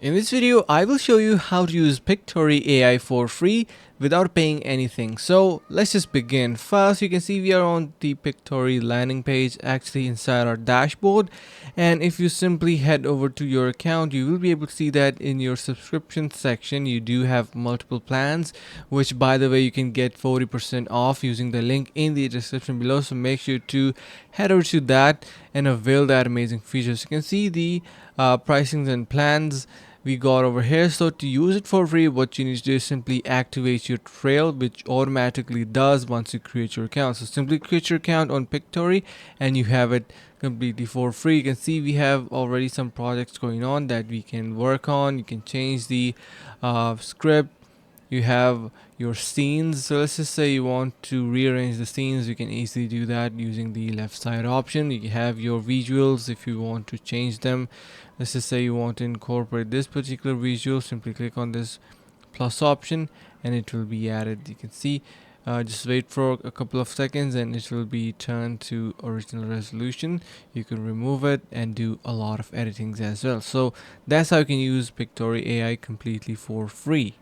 In this video, I will show you how to use Pictory AI for free without paying anything. So let's just begin. First, you can see we are on the Pictory landing page, actually inside our dashboard. And if you simply head over to your account, you will be able to see that in your subscription section, you do have multiple plans, which by the way, you can get 40% off using the link in the description below. So make sure to head over to that and avail that amazing features. You can see the pricings and plans we got over here. So to use it for free, what you need to do is simply activate your trail, which automatically does once you create your account. So simply create your account on Pictory and you have it completely for free. You can see we have already some projects going on that we can work on. You can change the script. You have your scenes. So let's just say you want to rearrange the scenes. You can easily do that using the left side option. You have your visuals if you want to change them. Let's just say you want to incorporate this particular visual. Simply click on this plus option and it will be added. You can see just wait for a couple of seconds and it will be turned to original resolution. You can remove it and do a lot of editings as well. So that's how you can use Pictory AI completely for free.